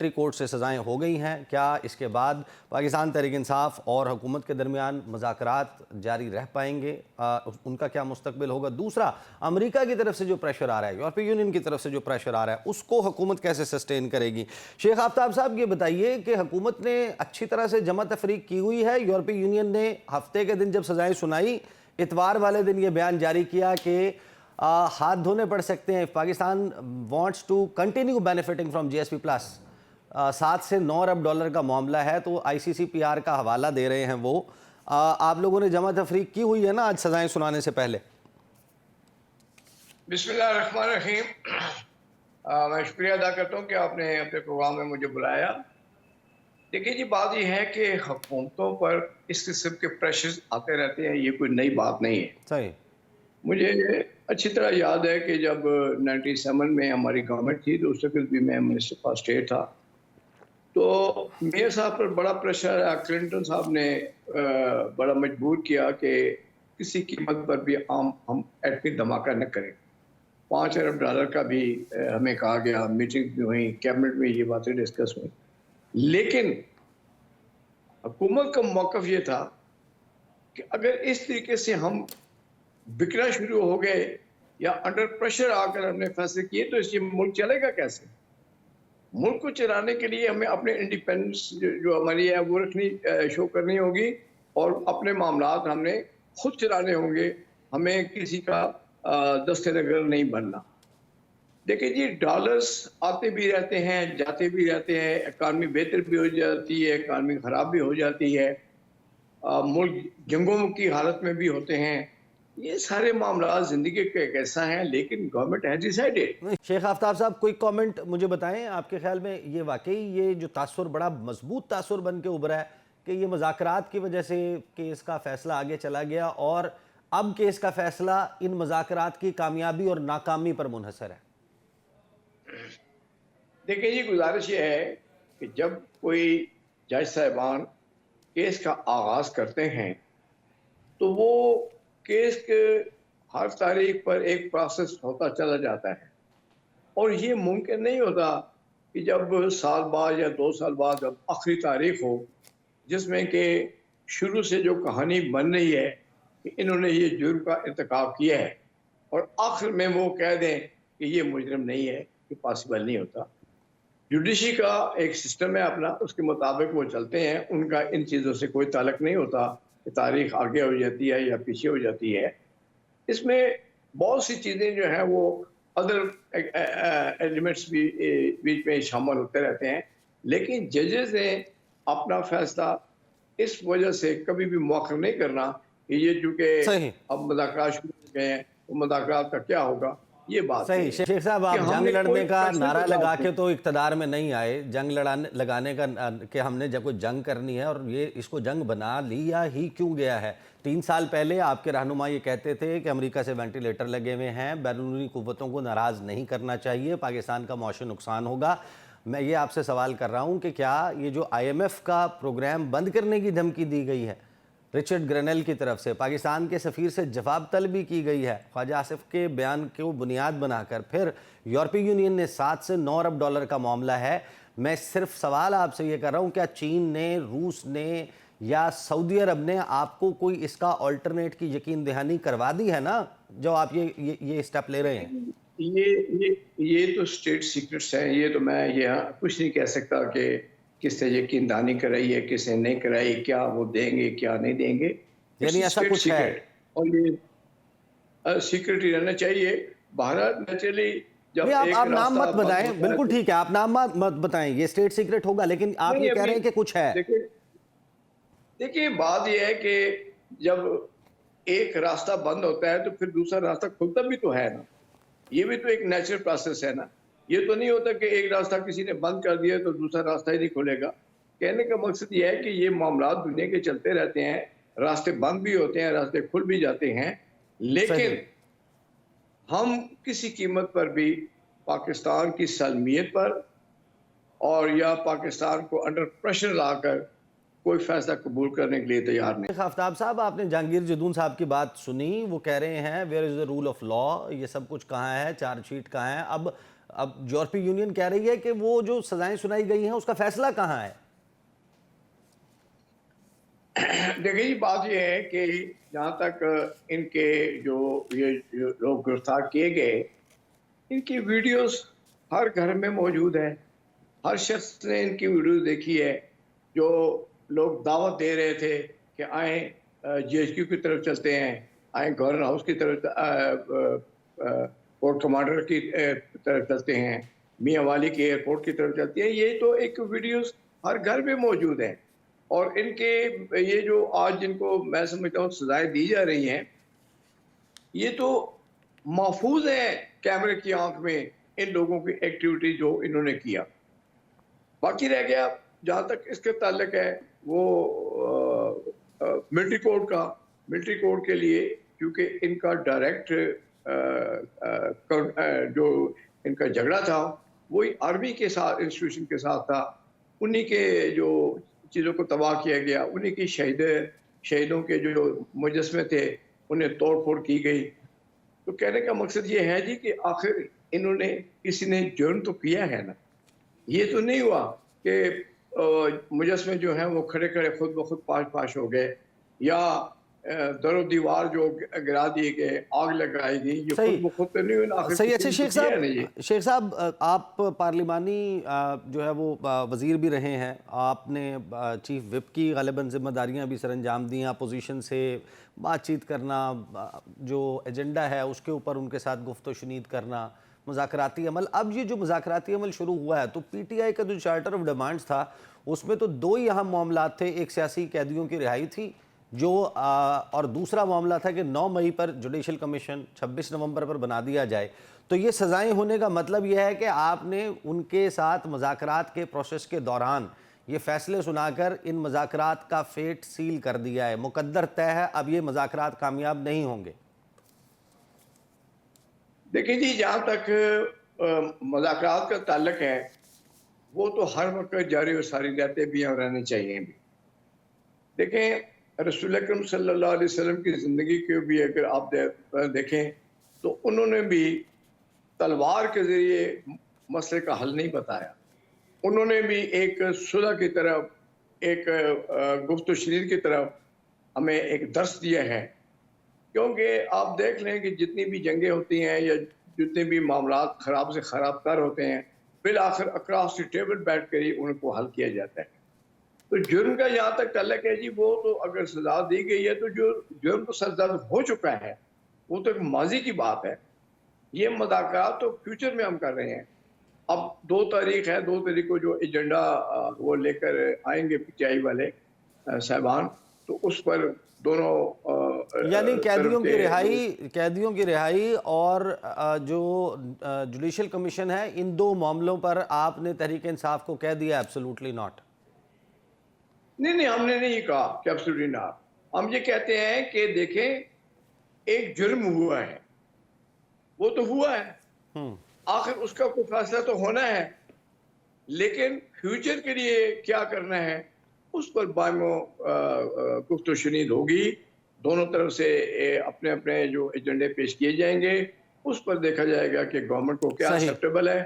Court سے سزائیں ہو گئی ہیں، کیا اس کے بعد پاکستان تحریک انصاف اور حکومت کے درمیان مذاکرات جاری رہ پائیں گے؟ ان کا کیا مستقبل ہوگا؟ دوسرا، امریکہ کی طرف سے جو پریشر آ رہا ہے، یورپی یونین کی طرف سے جو پریشر آ رہا ہے، اس کو حکومت کیسے سسٹین کرے گی؟ شیخ آفتاب صاحب یہ بتائیے کہ حکومت نے اچھی طرح سے جمع تفریق کی ہوئی ہے؟ یورپی یونین نے ہفتے کے دن جب سزائیں سنائی، اتوار والے دن یہ بیان جاری کیا کہ ہاتھ دھونے پڑ سکتے ہیں، Pakistan wants to continue benefiting from G S P plus. 7 سے 9 ارب ڈالر کا معاملہ ہے، تو آئی سی سی پی آر کا حوالہ دے رہے ہیں وہ۔ آپ لوگوں نے جمع تفریق کی ہوئی ہے نا آج سزائیں سنانے سے پہلے؟ بسم اللہ الرحمن الرحیم۔ میں شکریہ ادا کرتا ہوں کہ آپ نے اپنے پروگرام میں مجھے بلایا۔ دیکھیے جی، بات یہ ہے کہ حکومتوں پر اس قسم کے پریشرز آتے رہتے ہیں، یہ کوئی نئی بات نہیں ہے۔ صحیح۔ مجھے اچھی طرح یاد ہے کہ جب 97 میں ہماری گورنمنٹ تھی تو اس وقت بھی میں منسٹر فار اسٹیٹ تھا، تو میئر صاحب پر بڑا پریشر کلنٹن صاحب نے بڑا مجبور کیا کہ کسی قیمت پر بھی ہم ایٹمی دھماکہ نہ کریں۔ 5 ارب ڈالر کا بھی ہمیں کہا گیا، میٹنگ بھی ہوئی، کیبنٹ میں یہ باتیں ڈسکس ہوئی، لیکن حکومت کا موقف یہ تھا کہ اگر اس طریقے سے ہم بکنا شروع ہو گئے یا انڈر پریشر آ کر ہم نے فیصلے کیے تو اس سے ملک چلے گا کیسے؟ ملک کو چلانے کے لیے ہمیں اپنے انڈیپینڈنس جو ہماری ہے وہ رکھنی شو کرنی ہوگی، اور اپنے معاملات ہم نے خود چلانے ہوں گے، ہمیں کسی کا دستِ نگر نہیں بننا۔ دیکھیں جی، ڈالرز آتے بھی رہتے ہیں، جاتے بھی رہتے ہیں، اکانومی بہتر بھی ہو جاتی ہے، اکانومی خراب بھی ہو جاتی ہے، ملک جنگوں کی حالت میں بھی ہوتے ہیں۔ یہ سارے معاملات زندگی کا ایک ایسا ہیں، لیکن گورنمنٹ ہیز ڈیسائیڈڈ۔ شیخ آفتاب صاحب کوئی کامنٹ مجھے بتائیں، آپ کے خیال میں یہ واقعی یہ جو تاثر بڑا مضبوط تاثر بن کے ابھرا ہے کہ یہ مذاکرات کی وجہ سے کیس کا فیصلہ آگے چلا گیا، اور اب کیس کا فیصلہ ان مذاکرات کی کامیابی اور ناکامی پر منحصر ہے؟ دیکھیں جی، گزارش یہ ہے کہ جب کوئی جج صاحبان کیس کا آغاز کرتے ہیں تو وہ کیس کے ہر تاریخ پر ایک پروسیس ہوتا چلا جاتا ہے، اور یہ ممکن نہیں ہوتا کہ جب سال بعد یا 2 سال بعد جب آخری تاریخ ہو جس میں کہ شروع سے جو کہانی بن رہی ہے کہ انہوں نے یہ جرم کا ارتکاب کیا ہے، اور آخر میں وہ کہہ دیں کہ یہ مجرم نہیں ہے، یہ پاسبل نہیں ہوتا۔ جوڈیشری کا ایک سسٹم ہے اپنا، اس کے مطابق وہ چلتے ہیں، ان کا ان چیزوں سے کوئی تعلق نہیں ہوتا کہ تاریخ آگے ہو جاتی ہے یا پیچھے ہو جاتی ہے۔ اس میں بہت سی چیزیں جو ہیں وہ ادر ایلیمنٹس بھی بیچ میں شامل ہوتے رہتے ہیں، لیکن ججز نے اپنا فیصلہ اس وجہ سے کبھی بھی مؤخر نہیں کرنا کہ یہ چونکہ صحیح اب مذاکرات شروع ہو گئے ہیں تو مذاکرات کا کیا ہوگا، یہ بات صحیح۔ شیخ صاحب، آپ جنگ لڑنے کا نعرہ لگا کے تو اقتدار میں نہیں آئے، جنگ لگانے کا کہ ہم نے جب کوئی جنگ کرنی ہے، اور یہ اس کو جنگ بنا لیا ہی کیوں گیا ہے؟ 3 سال پہلے آپ کے رہنما یہ کہتے تھے کہ امریکہ سے وینٹیلیٹر لگے ہوئے ہیں، بیرونی قوتوں کو ناراض نہیں کرنا چاہیے، پاکستان کا معاشی نقصان ہوگا۔ میں یہ آپ سے سوال کر رہا ہوں کہ کیا یہ جو آئی ایم ایف کا پروگرام بند کرنے کی دھمکی دی گئی ہے رچرڈ گرینل کی طرف سے، پاکستان کے سفیر سے جواب طلبی کی گئی ہے، خواجہ آصف کے بیان کو بنیاد بنا کر، پھر یورپی یونین نے 7 سے 9 ارب ڈالر کا معاملہ ہے، میں صرف سوال آپ سے یہ کر رہا ہوں، کیا چین نے، روس نے یا سعودی عرب نے آپ کو کوئی اس کا آلٹرنیٹ کی یقین دہانی کروا دی ہے نا، جو آپ یہ اسٹیپ لے رہے ہیں؟ یہ تو اسٹیٹ سیکرٹس ہیں، یہ تو میں یہ کچھ نہیں کہہ سکتا کہ کس نے یقین دہانی کرائی ہے، کس نے نہیں کرائی، کیا وہ دیں گے کیا نہیں دیں گے، یعنی ایسا کچھ ہے؟ اور یہ سیکرٹ ہی رہنا چاہیے۔ بھارت نیچرلی جب آپ نام مت بتائیں، بالکل ٹھیک ہے، آپ نام مت بتائیں، یہ اسٹیٹ سیکرٹ ہوگا، لیکن آپ یہ کہہ رہے ہیں کہ کچھ ہے۔ دیکھیں بات یہ ہے کہ جب ایک راستہ بند ہوتا ہے تو پھر دوسرا راستہ کھلتا بھی تو ہے نا، یہ بھی تو ایک نیچرل پروسیس ہے نا۔ یہ تو نہیں ہوتا کہ ایک راستہ کسی نے بند کر دیا تو دوسرا راستہ ہی نہیں کھلے گا۔ کہنے کا مقصد یہ ہے کہ یہ معاملات دنیا کے چلتے رہتے ہیں، راستے بند بھی ہوتے ہیں، راستے کھل بھی جاتے ہیں، لیکن ہم کسی قیمت پر بھی پاکستان کی سالمیت پر اور یا پاکستان کو انڈر پریشر لا کر کوئی فیصلہ قبول کرنے کے لیے تیار نہیں۔ شیخ آفتاب صاحب، آپ نے جہانگیر جدون صاحب کی بات سنی، وہ کہہ رہے ہیں where is the rule of law, یہ سب کچھ کہاں ہے، چارج شیٹ کہاں ہے؟ اب اب یورپی یونین کہہ رہی ہے کہ وہ جو سزائیں سنائی گئی ہیں اس کا فیصلہ کہاں ہے؟ دیکھیں جی، بات یہ ہے کہ جہاں تک ان کے یہ جو لوگ گرفتار کیے گئے، ان کی ویڈیوز ہر گھر میں موجود ہے. ہر شخص نے ان کی ویڈیوز دیکھی ہے. جو لوگ دعوت دے رہے تھے کہ آئیں جی ایچ کیو کی طرف چلتے ہیں، آئیں گورنر ہاؤس کی طرف، کورٹ کمانڈر کی طرف چلتے ہیں، میاں والی کے ایئرپورٹ کی طرف چلتے ہیں، یہ تو ایک ویڈیوز ہر گھر میں موجود ہیں. اور ان کے یہ جو آج جن کو میں سمجھتا ہوں سزائیں دی جا رہی ہیں، یہ تو محفوظ ہے کیمرے کی آنکھ میں ان لوگوں کی ایکٹیویٹی جو انہوں نے کیا. باقی رہ گیا جہاں تک اس کے تعلق ہے وہ ملٹری کوڈ کے لیے، کیونکہ ان کا ڈائریکٹ جو ان کا جھگڑا تھا وہی آرمی کے ساتھ، انسٹیٹیوشن کے ساتھ تھا. انہی کے جو چیزوں کو تباہ کیا گیا، انہی کی شہیدوں کے جو مجسمے تھے انہیں توڑ پھوڑ کی گئی. تو کہنے کا مقصد یہ ہے جی کہ آخر انہوں نے کسی نے جرم تو کیا ہے نا. یہ تو نہیں ہوا کہ مجسمے جو ہیں وہ کھڑے کھڑے خود بخود پاش ہو گئے، یا در و دیوار جو گرا دیے گئے، آگ لگائی گئی، یہ خود بخود تو نہیں ہوئی. صحیح. اچھا شیخ صاحب آپ پارلیمانی جو ہے وہ وزیر بھی رہے ہیں، آپ نے چیف وپ کی غالباً ذمہ داریاں بھی سر انجام دی ہیں، اپوزیشن سے بات چیت کرنا، جو ایجنڈا ہے اس کے اوپر ان کے ساتھ گفت و شنید کرنا، مذاکراتی عمل. اب یہ جو مذاکراتی عمل شروع ہوا ہے تو پی ٹی آئی کا جو چارٹر آف ڈیمانڈز تھا اس میں تو دو ہی اہم معاملات تھے. ایک سیاسی قیدیوں کی رہائی تھی جو اور دوسرا معاملہ تھا کہ 9 مئی پر جوڈیشل کمیشن 26 نومبر پر بنا دیا جائے. تو یہ سزائیں ہونے کا مطلب یہ ہے کہ آپ نے ان کے ساتھ مذاکرات کے پروسیس کے دوران یہ فیصلے سنا کر ان مذاکرات کا فیٹ سیل کر دیا ہے، مقدر طے ہے، اب یہ مذاکرات کامیاب نہیں ہوں گے. دیکھیں جی، جہاں تک مذاکرات کا تعلق ہے وہ تو ہر وقت جاری و ساری رہتے بھی اور رہنے چاہیے بھی. دیکھیں رسول اکرم صلی اللہ علیہ وسلم کی زندگی کو بھی اگر آپ دیکھیں تو انہوں نے بھی تلوار کے ذریعے مسئلے کا حل نہیں بتایا. انہوں نے بھی ایک صلح کی طرف، ایک گفت و شنید کی طرف ہمیں ایک درس دیا ہے. کیونکہ آپ دیکھ لیں کہ جتنی بھی جنگیں ہوتی ہیں یا جتنے بھی معاملات خراب سے خراب تر ہوتے ہیں، بالآخر اکراس دی ٹیبل بیٹھ کر ہی ان کو حل کیا جاتا ہے. تو جرم کا جہاں تک تعلق ہے جی، وہ تو اگر سزا دی گئی ہے تو جو جرم تو سرزد ہو چکا ہے وہ تو ایک ماضی کی بات ہے. یہ مذاکرات تو فیوچر میں ہم کر رہے ہیں. اب 2 تاریخ ہے، 2 تاریخ کو جو ایجنڈا وہ لے کر آئیں گے پی ٹی آئی والے صاحبان، تو اس پر دونوں یعنی قیدیوں کی رہائی اور جو جوڈیشل کمیشن ہے، ان 2 معاملوں پر آپ نے تحریک انصاف کو کہہ دیا ایبسولوٹلی ناٹ. نہیں، ہم نے نہیں کہا کہ ایبسولوٹلی ناٹ. ہم یہ کہتے ہیں کہ دیکھیں ایک جرم ہوا ہے، وہ تو ہوا ہے، آخر اس کا کوئی فیصلہ تو ہونا ہے، لیکن فیوچر کے لیے کیا کرنا ہے اس پر بائمو گفت و شنید ہوگی. دونوں طرف سے اپنے اپنے جو ایجنڈے پیش کیے جائیں گے، اس پر دیکھا جائے گا کہ گورنمنٹ کو کیا ایکسیپٹیبل ہے.